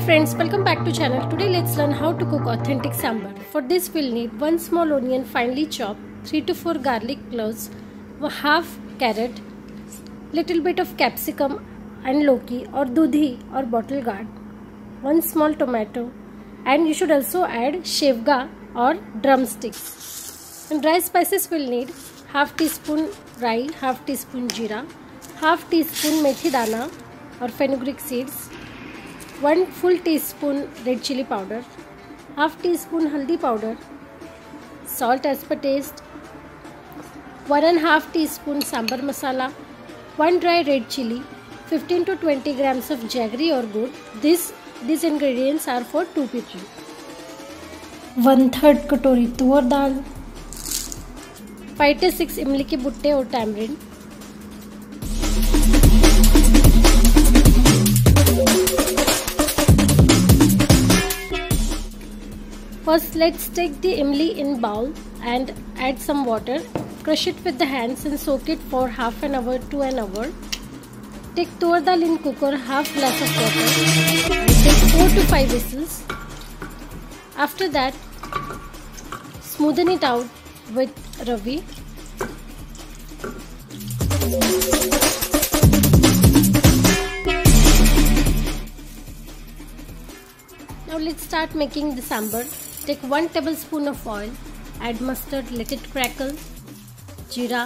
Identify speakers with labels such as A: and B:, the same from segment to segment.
A: friends, welcome back to channel. Today let's learn how to cook authentic sambar. For this we'll need 1 small onion finely chopped, 3 to 4 garlic cloves, half carrot, little bit of capsicum and loki or dudhi or bottle gourd, 1 small tomato, and you should also add shevga or drumsticks. And dry spices we'll need half teaspoon rai, half teaspoon jeera, half teaspoon methi dana or fenugreek seeds, 1 full teaspoon red chili powder, half teaspoon haldi powder, salt as per taste, 1.5 teaspoon sambar masala, 1 dry red chili, 15 to 20 grams of jaggery or gur. These ingredients are for 2 people. 1/3 katori tur dal, 5 to 6 imli ke butte or tamarind, First, let's take the imli in bowl and add some water. Crush it with the hands and soak it for half an hour to an hour. Take tur dal in cooker, half glass of water, and take 4 to 5 whistles. After that, smoothen it out with ravi. Now let's start making the sambar. Take 1 tablespoon of oil, add mustard, let it crackle, jeera,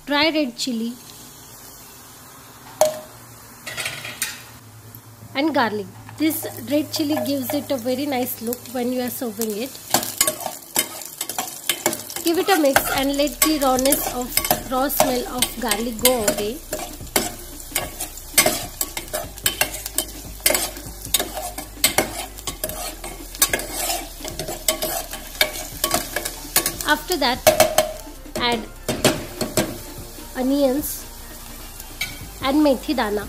A: dry red chili and garlic. This red chili gives it a very nice look when you are serving it. Give it a mix and let the raw smell of garlic go away. After that, add onions and methi dana.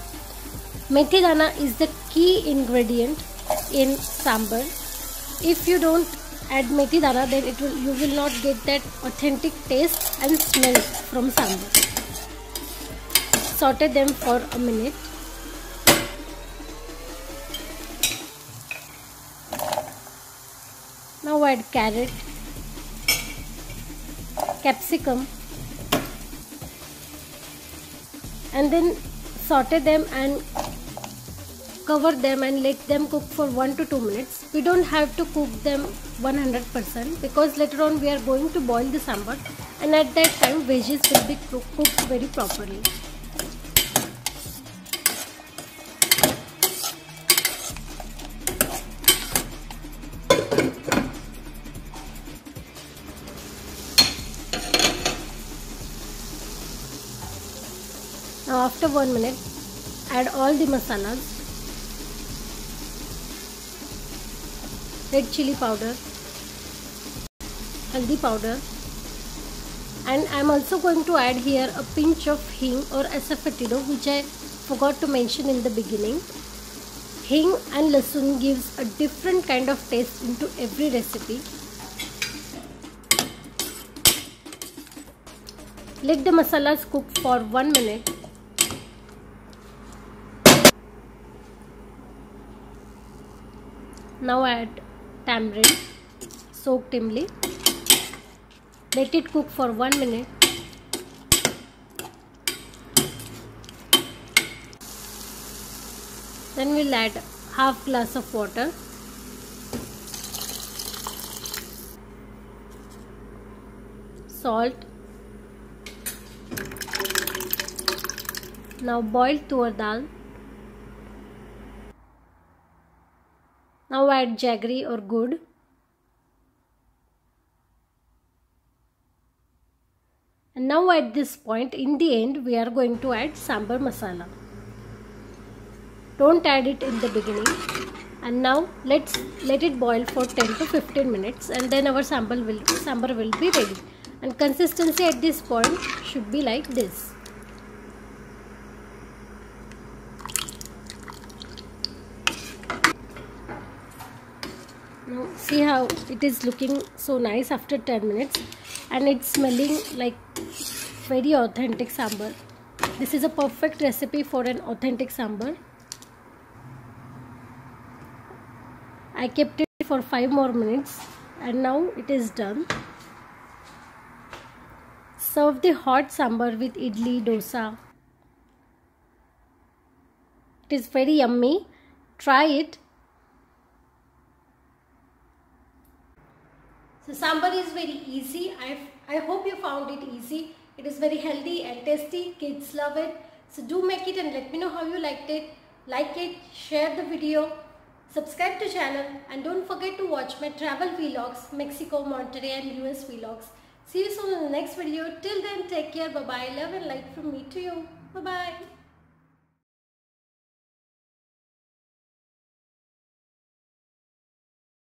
A: Methi dana is the key ingredient in sambar. If you don't add methi dana, then you will not get that authentic taste and smell from sambar. Saute them for a minute. Now add carrot, capsicum, and then saute them and cover them and let them cook for 1 to 2 minutes. We don't have to cook them 100% because later on we are going to boil the sambar, and at that time veggies will be cooked very properly. Now after 1 minute, add all the masalas, red chili powder, haldi powder, and I am also going to add here a pinch of hing or asafoetida, which I forgot to mention in the beginning. Hing and lasun gives a different kind of taste into every recipe. Let the masalas cook for 1 minute. Now add tamarind, soaked imli. Let it cook for 1 minute. Then we'll add half glass of water. Salt. Now boil tur dal. Now add jaggery or gur. And now at this point, in the end, we are going to add sambar masala. Don't add it in the beginning. And now let's let it boil for 10 to 15 minutes, and then our sambar will be ready. And consistency at this point should be like this. Now see how it is looking so nice after 10 minutes, and it's smelling like very authentic sambar. This is a perfect recipe for an authentic sambar. I kept it for 5 more minutes and now it is done. Serve the hot sambar with idli, dosa. It is very yummy. Try it. So sambar is very easy. I hope you found it easy. It is very healthy and tasty. Kids love it. So do make it and let me know how you liked it. Like it, share the video, subscribe to channel, and don't forget to watch my travel vlogs, Mexico, Monterrey and US vlogs. See you soon in the next video. Till then, take care. Bye bye. Love and light from me to you. Bye bye.